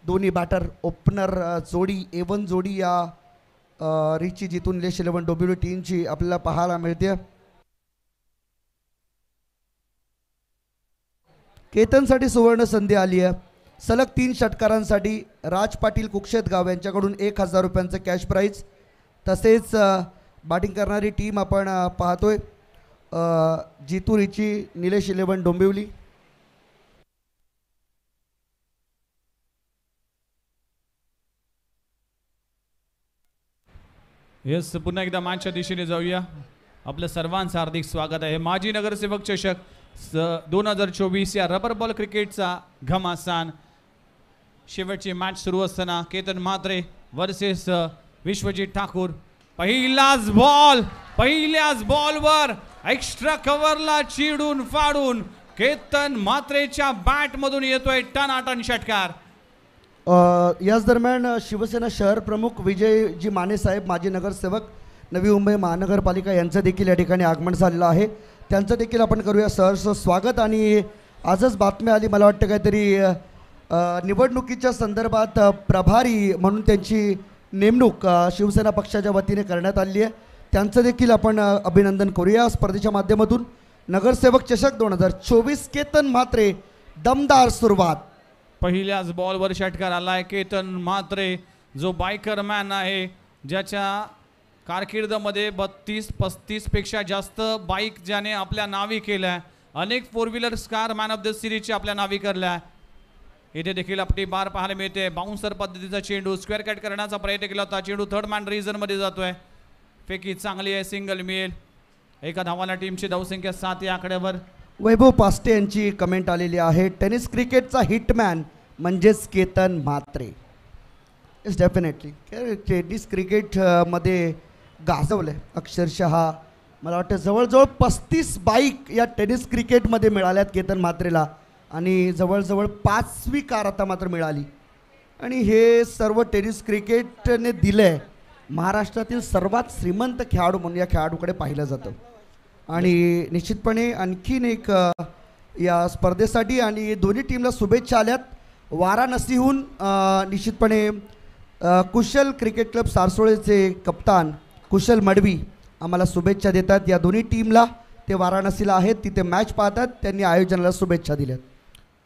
दोन्ही बॅटर ओपनर जोडी A1 जोडी या रिची जिथून निलेश 11 डोंबिवली टीमची आपल्याला पाहायला मिळते. केतनसाठी सुवर्ण संधी आली आहे. सलग 3 षटकारांसाठी राज पाटील कुक्षेतगाव यांच्याकडून 1000 रुपयांचं कॅश प्राईज. तसेच बॅटिंग करणारी टीम आपण पाहतोय जितू रिची निलेश 11 डोंबिवली. येस, पुन्हा एकदा मॅचच्या दिशेने जाऊया. आपलं सर्वांचं हार्दिक स्वागत आहे. माजी नगरसेवक चषक 2024 या रबर बॉल क्रिकेटचा घमासान. शेवटची मॅच सुरू असताना केतन म्हात्रे वर्सेस विश्वजित ठाकूर. पहिल्याच बॉलवर एक्स्ट्रा कव्हरला चिडून फाडून केतन म्हात्रेच्या बॅट मधून येतोय टनाटन षटकार. याच दरम्यान शिवसेना शहर प्रमुख विजयजी माने साहेब माजी नगरसेवक नवी मुंबई महानगरपालिका यांचं देखील या ठिकाणी आगमन झालेलं आहे. त्यांचं देखील आपण करूया सहर्ष स्वागत. आणि आजच बातमी आली मला वाटतं काहीतरी निवडणुकीच्या संदर्भात प्रभारी म्हणून त्यांची नेमणूक शिवसेना पक्षाच्या वतीने करण्यात आली आहे. त्यांचं देखील आपण अभिनंदन करूया. स्पर्धेच्या माध्यमातून नगरसेवक चषक 2024 केतन म्हात्रे दमदार सुरुवात. पहिल्याच बॉलवर षटकार आलाय. केतन म्हात्रे जो बायकर मॅन आहे, ज्याच्या कारकिर्दमध्ये 32-35 पेक्षा जास्त बाईक ज्याने आपल्या नावी केल्या, अनेक 4 wheelers car man of the सिरीजची आपल्या नावी करल्या. इथे देखील आपली बार पाहायला मिळते. बाउन्सर पद्धतीचा चेंडू स्क्वेअर कट करण्याचा प्रयत्न केला होता. चेंडू थर्ड मॅन रिझन मध्ये जातोय. फेकी चांगली आहे, सिंगल मिळेल. एका धावाला टीमची धावसंख्या 7 या आकड्यावर. वैभव पास्टे यांची कमेंट आलेली आहे. टेनिस क्रिकेटचा हिटमॅन म्हणजेच Ketan Mhatre. It's definitely tennis क्रिकेटमध्ये गाजवलं आहे अक्षरशः. मला वाटतं जवळजवळ 35 बाईक या टेनिस क्रिकेटमध्ये मिळाल्यात केतन म्हात्रेला. आणि जवळजवळ 5वी कार आता मात्र मिळाली. आणि हे सर्व टेनिस क्रिकेटने दिलं आहे. महाराष्ट्रातील सर्वात श्रीमंत खेळाडू म्हणून या खेळाडूकडे पाहिलं जातं. आणि निश्चितपणे आणखीन एक या स्पर्धेसाठी आणि दोन्ही टीमला शुभेच्छा आल्यात. वाराणसीहून निश्चितपणे कुशल क्रिकेट क्लब सारसोळेचे कप्तान कुशल मडवी आम्हाला शुभेच्छा देतात. या दोन्ही टीमला ते वाराणसीला आहेत, तिथे मॅच पाहतात. त्यांनी आयोजनाला शुभेच्छा दिल्यात.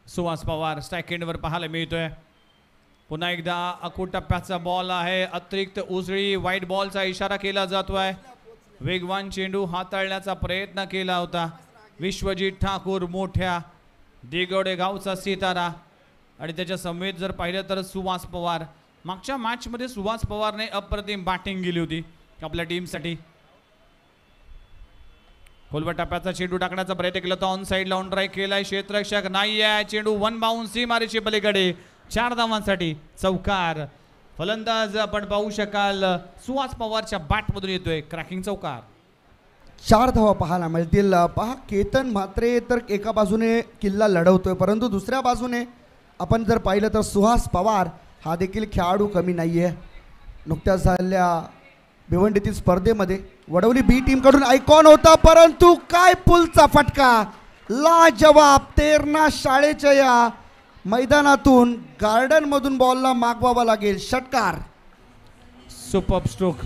सुहास पवार स्ट्राईक एंडवर पाहायला मिळतोय. पुन्हा एकदा अकूट टप्प्याचा बॉल आहे. अतिरिक्त उसळी व्हाईट बॉलचा इशारा केला जातोय. वेगवान चेंडू हाताळण्याचा प्रयत्न केला होता विश्वजित ठाकूर, मोठ्या दिगोडे गावचा सितारा. आणि त्याच्या समेत जर पाहिलं तर सुहास पवार. मागच्या मॅचमध्ये सुहास पवारने अप्रतिम बॅटिंग केली होती आपल्या टीमसाठी. खोलवर टप्प्याचा चेंडू टाकण्याचा प्रयत्न केला होता. ऑन साईडला ऑन ड्राईव्ह केलाय. क्षेत्ररक्षक नाही आहे. चेंडू 1 बाउन्स सीमारेषे पलीकडे 4 धावांसाठी चौकार. फलंदाज आपण पाहू शकाल सुहास पवारच्या बॅटमधून येतोय क्रॅकिंग चौकार. 4 धावा पाहायला मिळतील. पहा केतन म्हात्रे तर एका बाजूने किल्ला लढवतोय, परंतु दुसऱ्या बाजूने आपण जर पाहिलं तर सुहास पवार हा देखील खेळाडू कमी नाही आहे. नुकत्याच झालेल्या भिवंडीतील स्पर्धेमध्ये वडवली बी टीमकडून आयकॉन होता, परंतु काय पुलचा फटका. लाजवाब. तेरणा शाळेच्या या मैदानातून गार्डनमधून बॉलला मागवावा लागेल. षटकार. Super stroke.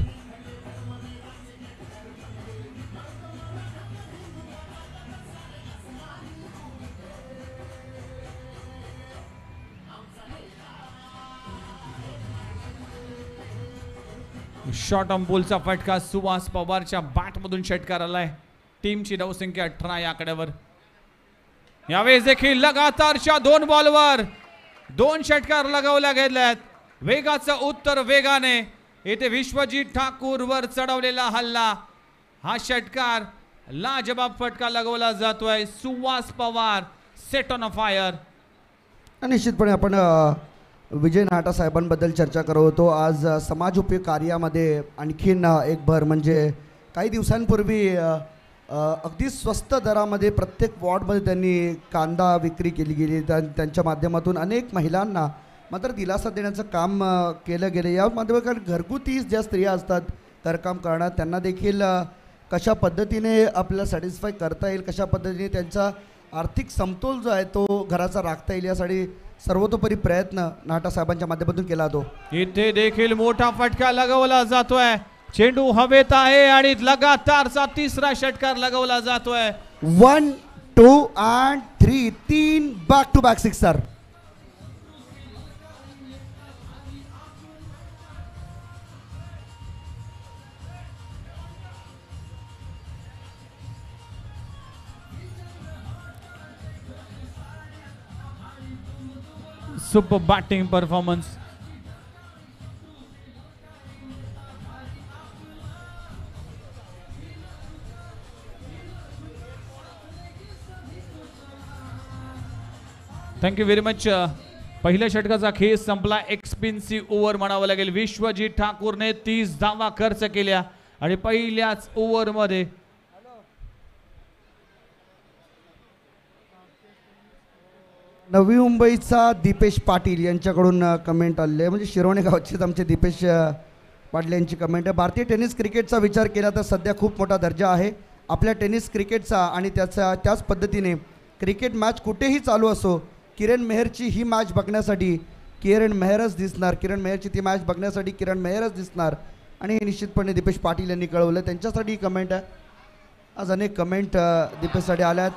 शॉर्ट ऑन बॉलचा फटका सुहास पवारच्या बॅटमधून षटकार आलाय. टीमची धावसंख्या 18 या आकड्यावर. यावेळेस देखील लगातारच्या 2 बॉलवर 2 षटकार लगावल्या गेल्यात. वेगाचं उत्तर वेगाने. येथे विश्वजित ठाकूर वर चढवलेला हल्ला. हा षटकार लाजबाब फटका लगावला जातोय. Suhas Pawar set on a fire. निश्चितपणे आपण विजय नाटा साहेबांबद्दल चर्चा करत होतो. आज समाज उपयोग कार्यामध्ये आणखीन एक भर म्हणजे काही दिवसांपूर्वी अगदी स्वस्त दरामध्ये प्रत्येक वॉर्डमध्ये त्यांनी कांदा विक्री केली गेली. त्यांच्या माध्यमातून अनेक महिलांना मात्र दिलासा देण्याचं काम केलं गेलं. या माध्यमातून घरगुती ज्या स्त्रिया असतात घरकाम करणार त्यांना देखील कशा पद्धतीने आपल्याला सॅटिस्फाय करता येईल, कशा पद्धतीने त्यांचा आर्थिक समतोल जो आहे तो घराचा राखता येईल यासाठी सर्वतोपरी प्रयत्न नाटा साहेबांच्या माध्यमातून केला जातो. इथे देखील मोठा फटका लगवला जातोय. चेंडू हवेत आहे आणि लगातारचा तिसरा षटकार लगवला जातोय. 1, 2 and 3 तीन back to back sixer. Super batting performance. Thank you very much. पहिल्या षटकाचा खेळ संपला. एक्सपेन्सिव्ह ओव्हर म्हणावं लागेल. विश्वजीत ठाकूरने 30 धावा खर्च केल्या आणि पहिल्याच ओव्हरमध्ये नवी मुंबईचा दीपेश पाटील यांच्याकडून कमेंट आले आहे. म्हणजे शिरोणे गावचेच आमचे दीपेश पाटील यांची कमेंट आहे. भारतीय टेनिस क्रिकेटचा विचार केला तर सध्या खूप मोठा दर्जा आहे आपल्या टेनिस क्रिकेटचा आणि त्याच पद्धतीने क्रिकेट मॅच कुठेही चालू असो किरण मेहरची ही मॅच बघण्यासाठी किरण मेहरच दिसणार. किरण मेहरची ती मॅच बघण्यासाठी किरण मेहरच दिसणार आणि हे निश्चितपणे दीपेश पाटील यांनी कळवलं. त्यांच्यासाठी कमेंट आहे. आज अनेक कमेंट दीपेशसाठी आल्यात.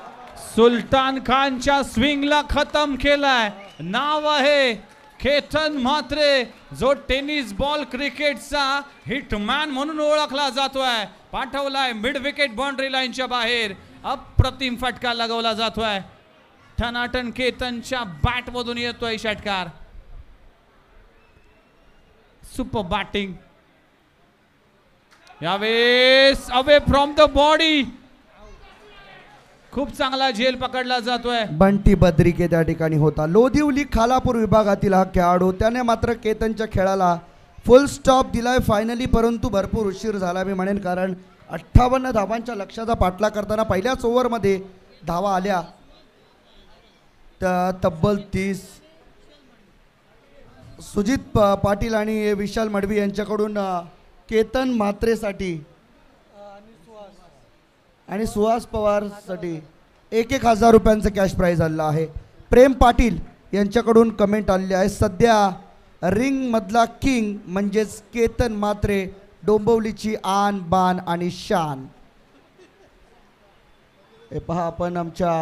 सुलतान खानच्या स्विंगला खतम केलाय. नाव आहे केतन म्हात्रे, जो टेनिस बॉल क्रिकेटचा हिटमॅन म्हणून ओळखला जातोय. पाठवलाय मिड विकेट बाउंड्री लाईनच्या बाहेर. अप्रतिम फटका लगवला जातोय. ठनाटन केतनच्या बॅट मधून येतोय षटकार. सुपर बॅटिंग यावेळेस अवे फ्रॉम द बॉडी. खूप चांगला झेल पकडला जातोय. बंटी बद्रिके त्या ठिकाणी होता. लोधिवली खालापूर विभागातील हा खेळाडू. त्याने मात्र केतनच्या खेळाला फुल स्टॉप दिलाय फायनली, परंतु भरपूर उशीर झाला मी म्हणेन, कारण 58 धावांच्या लक्ष्याचा पाठलाग करताना पहिल्याच ओव्हरमध्ये धावा आल्या तब्बल 30. सुजित पाटील आणि विशाल मडवी यांच्याकडून केतन म्हात्रेसाठी आणि सुहास पवारसाठी 1,000 रुपयांचं कॅश प्राईज आलेलं आहे. प्रेम पाटील यांच्याकडून कमेंट आलेली आहे. सध्या रिंगमधला किंग म्हणजेच केतन म्हात्रे, डोंबिवलीची आन बान आणि शान. हे पहा, आपण आमच्या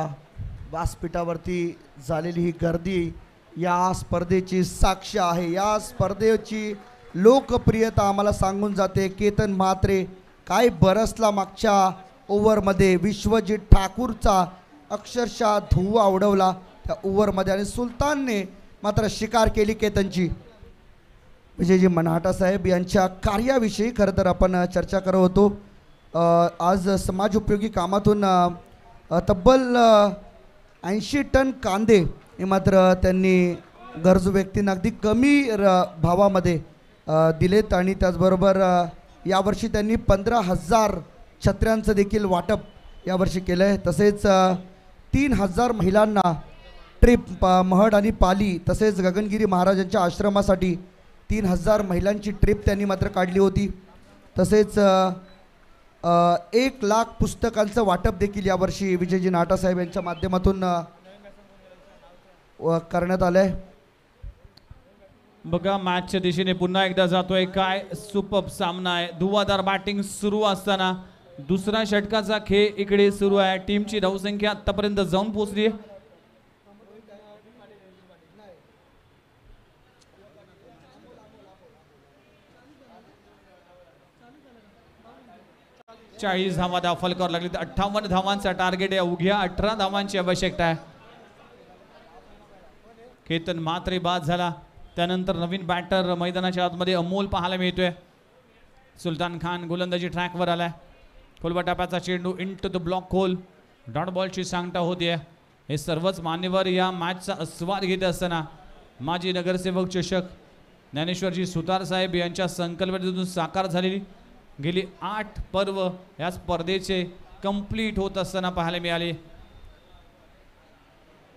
व्यासपीठावरती झालेली ही गर्दी या स्पर्धेची साक्ष आहे. या स्पर्धेची लोकप्रियता आम्हाला सांगून जाते. केतन म्हात्रे काय बरसला मागच्या ओव्हरमध्ये. विश्वजीत ठाकूरचा अक्षरशः धुव्वा उडवला त्या ओव्हरमध्ये आणि सुलतानने मात्र शिकार केली केतनची. विजयजी मनाटा साहेब यांच्या कार्याविषयी खरं तर आपण चर्चा करत होतो. आज समाज उपयोगी कामातून तब्बल 80 टन कांदे हे मात्र त्यांनी गरजू व्यक्तींना अगदी कमी भावामध्ये दिलेत आणि त्याचबरोबर यावर्षी त्यांनी 15,000 छत्र्यांचं देखील वाटप यावर्षी केलं आहे. तसेच 3,000 महिलांना ट्रिप महड आणि पाली तसेच गगनगिरी महाराजांच्या आश्रमासाठी 3,000 महिलांची ट्रिप त्यांनी मात्र काढली होती. तसेच 1,00,000 पुस्तकांचं वाटप देखील यावर्षी विजयजी नाटा साहेब यांच्या माध्यमातून करण्यात आलं आहे. बघा, मॅचच्या दिशेने पुन्हा एकदा जातोय. काय सुपर सामना आहे. धुवाधार बॅटिंग सुरू असताना दुसऱ्या षटकाचा खेळ इकडे सुरू आहे. टीमची धावसंख्या आतापर्यंत जाऊन पोहोचली आहे 40 धावा दाखल करावं लागली. 58 धावांचा टार्गेट आहे. उघ्या 18 धावांची आवश्यकता आहे. केतन म्हात्रे बाद झाला. त्यानंतर नवीन बॅटर मैदानाच्या आतमध्ये अमोल पाहायला मिळतोय. सुलतान खान गोलंदाजी ट्रॅकवर आलाय. खोलवा टप्प्याचा चेंडू into the block hole. Dot बॉलची सांगता होतीये. हे सर्वच मान्यवर या मॅचचा आस्वाद घेत असताना माजी नगरसेवक चषक ज्ञानेश्वरजी सुतार साहेब यांच्या संकल्पनेतून साकार झालेली गेली 8 पर्व या स्पर्धेचे कंप्लीट होत असताना पाहायला मिळाली.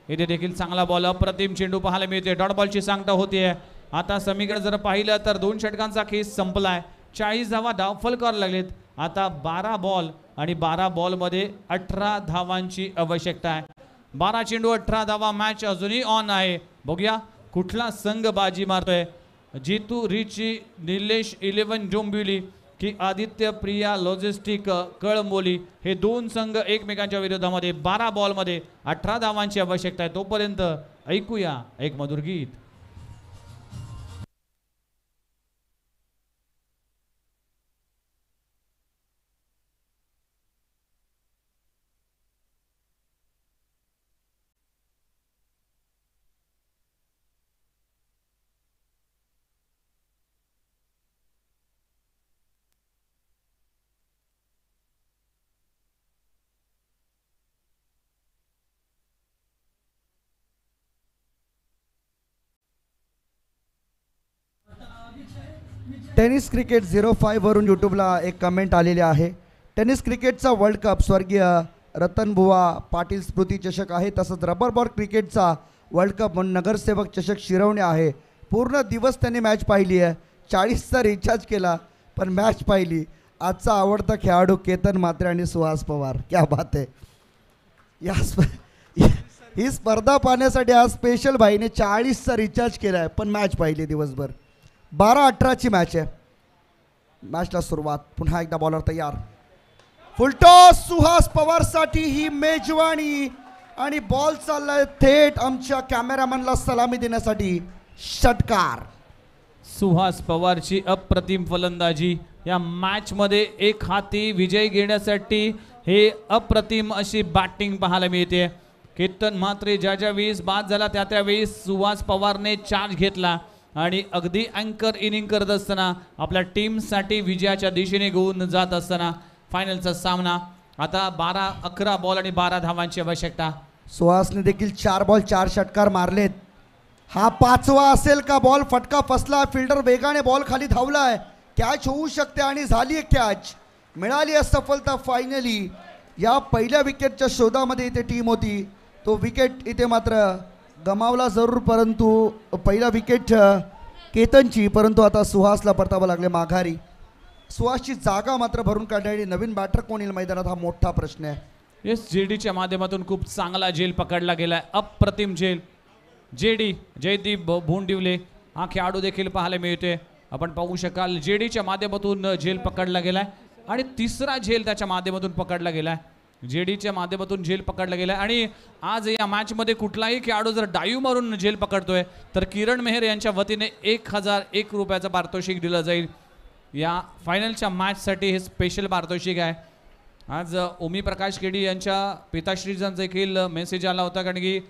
इथे देखील चांगला बॉल, अप्रतिम चेंडू पाहायला मिळते. डॉट बॉलची सांगता होतीये. आता समीकडे जर पाहिलं तर 2 षटकांचा खेळ संपलाय. 40 धावा धावफलकावर लागलेत. आता 12 बॉल आणि 12 बॉलमध्ये 18 धावांची आवश्यकता आहे. 12 चेंडू 18 धावा. मॅच अजूनही ऑन आहे. बघूया कुठला संघ बाजी मारतोय. जितू रिची निलेश 11 डोंबिवली की आदित्य प्रिया लॉजिस्टिक कळंबोली, हे 2 संघ एकमेकांच्या विरोधामध्ये 12 बॉलमध्ये 18 धावांची आवश्यकता आहे. तोपर्यंत ऐकूया एक मधुर गीत. टेनिस क्रिकेट 05 वरून यूट्यूबला एक कमेंट आलेली आहे. टेनिस क्रिकेटचा वर्ल्ड कप स्वर्गीय रतनबुवा पाटील स्मृती चषक आहे. तसंच रबर बॉल क्रिकेटचा वर्ल्ड कप म्हणून नगरसेवक चषक शिरवणे आहे. पूर्ण दिवस त्यांनी मॅच पाहिली आहे. 40चा रिचार्ज केला पण मॅच पाहिली. आजचा आवडता खेळाडू केतन म्हात्रे आणि सुहास पवार. क्या बात आहे. ही स्पर्धा पाहण्यासाठी आज स्पेशल भाईने 40चा रिचार्ज केला आहे पण मॅच पाहिली दिवसभर. 12-18ची मॅच आहे. मॅचला सुरुवात. पुन्हा एकदा बॉलर तयार. फुलटॉस सुहास पवारसाठी ही मेजवानी आणि बॉल चाललाय थेट आमच्या कॅमेरामॅनला सलामी देण्यासाठी. षटकार. सुहास पवारची अप्रतिम फलंदाजी. या मॅच मध्ये एक हाती विजय घेण्यासाठी हे अप्रतिम अशी बॅटिंग पाहायला मिळते. केतन म्हात्रे ज्या वेळेस बाद झाला त्या वेळेस सुहास पवारने चार्ज घेतला आणि अगदी अँकर इनिंग करत असताना आपल्या टीमसाठी विजयाच्या दिशेने घेऊन जात असताना फायनलचा सामना. आता 11 बॉल आणि 12 धावांची आवश्यकता. सुहासने देखील 4 बॉल 4 षटकार मारलेत. हा 5वा असेल का? बॉल फटका फसला. फिल्डर वेगाने बॉल खाली धावलाय. कॅच होऊ शकते आणि झाली कॅच. मिळाली आहे सफलता फायनली. या पहिल्या विकेटच्या शोधामध्ये इथे टीम होती. तो विकेट इथे मात्र गमावला जरूर, परंतु पहिला विकेट केतनची, परंतु आता सुहासला परतावं लागले माघारी. सुहासची जागा मात्र भरून काढण्यासाठी नवीन बॅटर कोण येईल मैदानात हा मोठा प्रश्न आहे. येस, जेडीच्या माध्यमातून खूप चांगला झेल पकडला गेलाय. अप्रतिम झेल. जेडी जयदीप भोंडिवले हा खेळाडू देखील पाहायला मिळतोय. आपण पाहू शकाल जेडीच्या माध्यमातून झेल पकडला गेलाय आणि तिसरा झेल त्याच्या माध्यमातून पकडला गेलाय. जेडीच्या माध्यमातून झेल पकडला गेलाय आणि आज या मॅच मध्ये कुठलाही खेळाडू जर डाईव्ह मारून झेल पकडतोय तर किरण मेहर यांच्या वतीने 1001 रुपयाचं पारितोषिक दिलं जाईल. या फायनलच्या मॅचसाठी हे स्पेशल पारितोषिक आहे. आज ओमी प्रकाश केडी यांच्या पिताश्रीचा देखील मेसेज आला होता, कारण की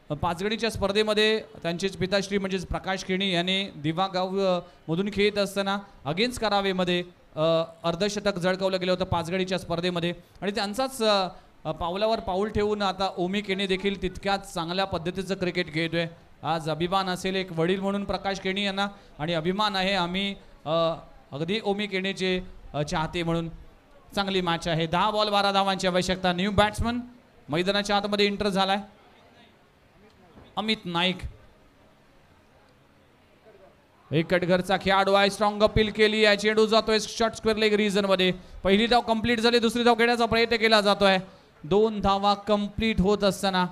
पाचगणीच्या स्पर्धेमध्ये त्यांचेच पिताश्री म्हणजेच प्रकाश केणी यांनी दिवागाव मधून खेळत असताना अगेन्स्ट करावेमध्ये अर्धशतक झळकवलं गेलं होतं पाचगणीच्या स्पर्धेमध्ये आणि त्यांचाच पावलावर पाऊल ठेवून आता ओमी केणी देखील तितक्याच चांगल्या पद्धतीचं क्रिकेट खेळतोय. आज अभिमान असेल एक वडील म्हणून प्रकाश केणी यांना, आणि अभिमान आहे आम्ही अगदी ओमी केणीचे चाहते म्हणून. चांगली मॅच आहे. 10 बॉल 12 धावांची आवश्यकता. न्यू बॅट्समन मैदानाच्या आतमध्ये एंटर झालाय. अमित नाईक एक कटघरचा खेळाडू आहे. स्ट्रॉंग अपील केली आहे. चेंडू जातोय शॉर्ट स्क्वेअर लेग रीजन मध्ये. पहिली धाव कंप्लीट झाली. दुसरी धाव घेण्याचा प्रयत्न केला जातोय. 2 धावा कंप्लीट होत असताना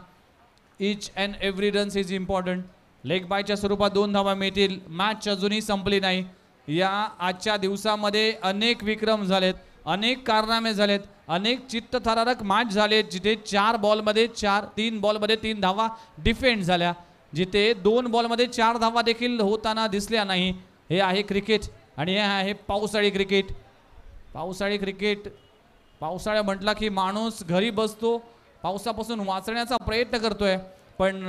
each and every runs is important. Leg बायच्या स्वरूपात 2 धावा मिळतील. मॅच अजूनही संपली नाही. या आजच्या दिवसामध्ये अनेक विक्रम झालेत, अनेक कारनामे झालेत, अनेक चित्तथरारक मॅच झालेत जिथे 3 बॉलमध्ये 3 धावा डिफेंड झाल्या, जिथे 2 बॉलमध्ये 4 धावा देखील होताना दिसल्या नाही. हे आहे क्रिकेट आणि हे आहे पावसाळी क्रिकेट. पावसाळी क्रिकेट, पावसाळ्या म्हटला की माणूस घरी बसतो, पावसापासून वाचण्याचा प्रयत्न करतोय, पण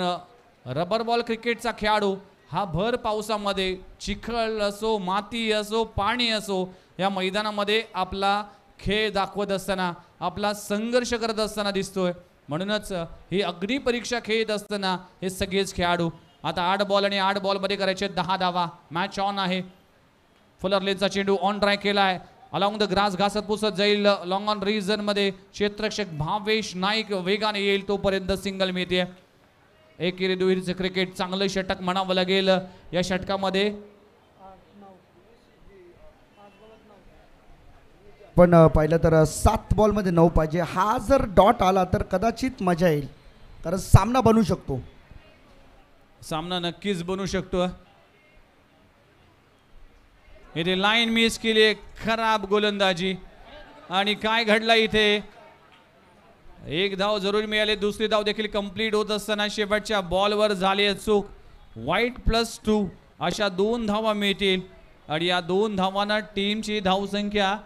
रबर बॉल क्रिकेटचा खेळाडू हा भर पावसामध्ये चिखल असो, माती असो, पाणी असो, या मैदानामध्ये आपला खेळ दाखवत असताना, आपला संघर्ष करत असताना दिसतोय. म्हणूनच ही अग्निपरीक्षा खेळत असताना हे सगळेच खेळाडू आता 8 बॉल आणि 8 बॉलमध्ये करायचे 10 धावा. मॅच ऑन आहे. फुलर लेनचा चेंडू ऑन ड्राय केला आहे. अलॉंग द ग्रास घासत पुसत जाईल लॉंग ऑन रिजन मध्ये क्षेत्ररक्षक भावेश नाईक वेगाने येईल तोपर्यंत सिंगल मिळते. एकेरी दुहेरीचं क्रिकेट चांगलं षटक म्हणावं लागेल. या षटकामध्ये पण पाहिलं तर 7 बॉलमध्ये 9 पाहिजे. हा जर डॉट आला तर कदाचित मजा येईल, कारण सामना बनू शकतो. सामना नक्कीच बनू शकतो. इथे लाईन मिस केली, खराब गोलंदाजी. आणि काय घडला इथे, एक धाव जरूर मिळाले, दुसरी धाव देखील कंप्लीट होत असताना शेवटच्या बॉलवर झाली चूक. वाईट +2 अशा 2 धावा मिळतील आणि या 2 धावांना टीमची धावसंख्या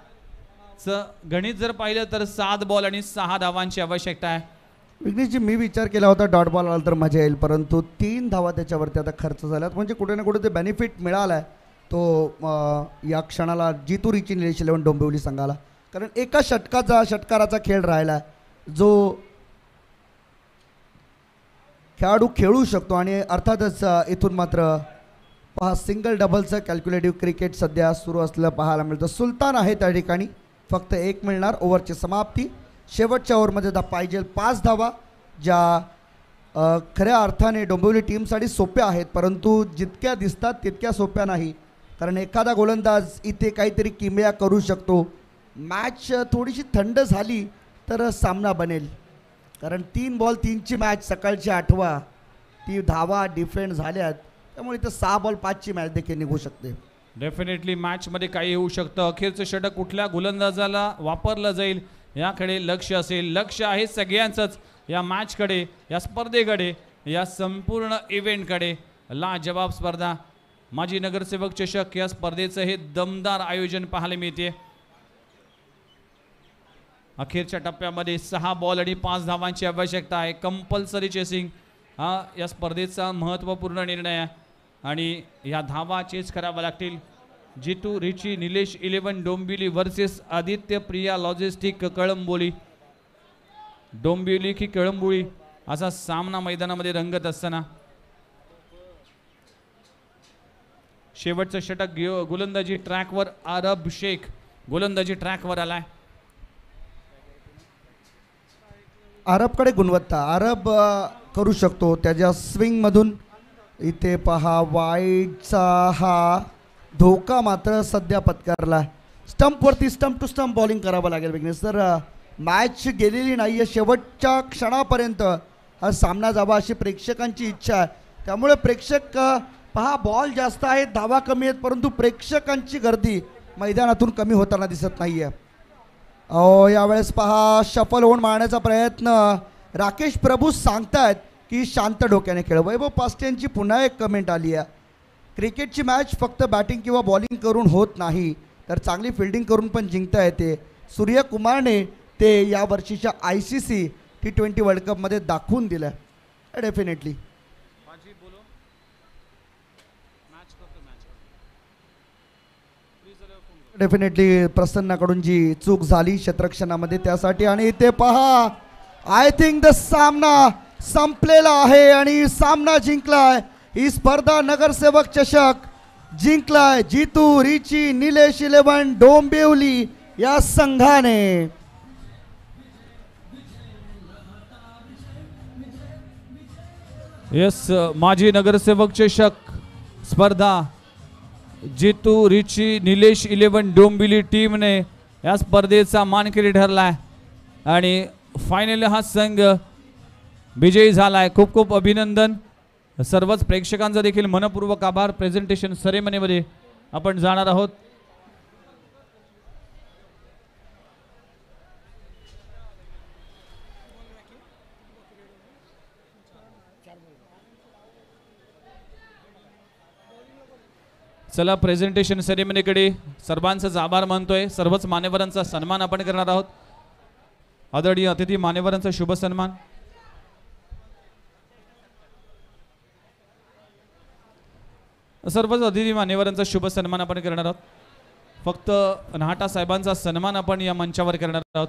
गणित जर पाहिलं तर 7 बॉल आणि 6 धावांची आवश्यकता आहे. विघ्नेशजी, मी विचार केला होता डॉट बॉल आला तर मजा येईल, परंतु 3 धावा त्याच्यावरती आता खर्च झाल्यात, म्हणजे कुठे ना कुठे ते बेनिफिट मिळाला आहे तो या क्षणाला जितू रिची निलेश 11 डोंबिवली संघाला. कारण एका षटकाराचा खेळ राहिला जो खेळाडू खेळू शकतो. आणि अर्थातच इथून मात्र पहा सिंगल डबलचं कॅल्क्युलेटिव्ह क्रिकेट सध्या सुरू असलेलं पाहायला मिळतं. सुलतान आहे त्या ठिकाणी, फक्त 1 मिळणार. ओव्हरची समाप्ती. शेवटच्या ओव्हरमध्ये पाहिजे 5 धावा, ज्या खऱ्या अर्थाने डोंबिवली टीमसाठी सोप्या आहेत, परंतु जितक्या दिसतात तितक्या सोप्या नाही. कारण एखादा गोलंदाज इथे काहीतरी किमया करू शकतो. मॅच थोडीशी थंड झाली तर सामना बनेल, कारण 3 बॉल 3ची मॅच सकाळची 8वा ती धावा डिफेंड झाल्यात, त्यामुळे इथं 6 बॉल 5ची मॅच देखील निघू शकते. डेफिनेटली मॅचमध्ये काही होऊ शकतं. अखेरचं षटक कुठल्या गोलंदाजाला वापरलं जाईल याकडे लक्ष असेल. लक्ष आहे सगळ्यांचंच या मॅचकडे, या स्पर्धेकडे, या संपूर्ण इव्हेंटकडे. लाजवाब स्पर्धा माजी नगरसेवक चषक या स्पर्धेचं हे दमदार आयोजन पाहायला मिळते. अखेरच्या टप्प्यामध्ये 6 बॉल आणि 5 धावांची आवश्यकता आहे. कंपल्सरी चेसिंग हा या स्पर्धेचा महत्त्वपूर्ण निर्णय आहे आणि या धावा चेस कराव्या लागतील. जितू रिची निलेश 11 डोंबिवली वर्सेस आदित्य प्रिया लॉजिस्टिक कळंबोली. डोंबिवली की कळंबोली असा सामना मैदानामध्ये रंगत असताना शेवटचं षटक गोलंदाजी ट्रॅकवर आरब शेख गोलंदाजी ट्रॅकवर आलाय. अरबकडे गुणवत्ता, अरब करू शकतो त्याच्या स्विंगमधून. इथे पहा वाईडचा हा धोका मात्र सध्या पत्करला. स्टंपवरती स्टंप टू स्टंप बॉलिंग करावं लागेल विघ्नेश. तर मॅच गेलेली नाही आहे, शेवटच्या क्षणापर्यंत हा सामना जावा अशी प्रेक्षकांची इच्छा आहे. त्यामुळे प्रेक्षक पहा बॉल जास्त आहेत, धावा कमी आहेत, परंतु प्रेक्षकांची गर्दी मैदानातून कमी होताना दिसत नाही आहे. यावेळेस पहा शफल होऊन मारण्याचा प्रयत्न. राकेश प्रभू सांगतायत की शांत डोक्याने खेळ. वैभव पास्टे यांची पुन्हा एक कमेंट आली आहे, क्रिकेटची मॅच फक्त बॅटिंग किंवा बॉलिंग करून होत नाही, तर चांगली फिल्डिंग करून पण जिंकता येते. सूर्यकुमारने ते या वर्षीच्या ICC T20 वर्ल्ड कपमध्ये दाखवून दिलं. डेफिनेटली प्रसन्नाकडून जी चूक झाली क्षेत्ररक्षणामध्ये त्यासाठी. आणि इथे पहा आय थिंक द सामना संपलेला आहे आणि सामना जिंकलाय. ही स्पर्धा नगरसेवक चषक जिंकलाय जितू रिची निलेश 11 डोंबिवली या संघाने. यस, माजी नगरसेवक चषक स्पर्धा जितू रिची निलेश 11 डोंबिवली टीमने या स्पर्धेचा मानकरी ठरलाय आणि फायनल हा संघ विजयी झालाय. खूप खूप अभिनंदन. सर्वच प्रेक्षकांचा देखील मनपूर्वक आभार. प्रेझेंटेशन सेरेमनीमध्ये आपण जाणार आहोत. चला प्रेझेंटेशन सेरेमनीकडे सर्वांचाच आभार मानतोय. सर्वच मान्यवरांचा सन्मान आपण करणार आहोत. आदरणीय अतिथी मान्यवरांचा शुभ सन्मान. सर्वच अतिथी मान्यवरांचा शुभ सन्मान आपण करणार आहोत. फक्त नाटा साहेबांचा सन्मान आपण या मंचावर करणार आहोत.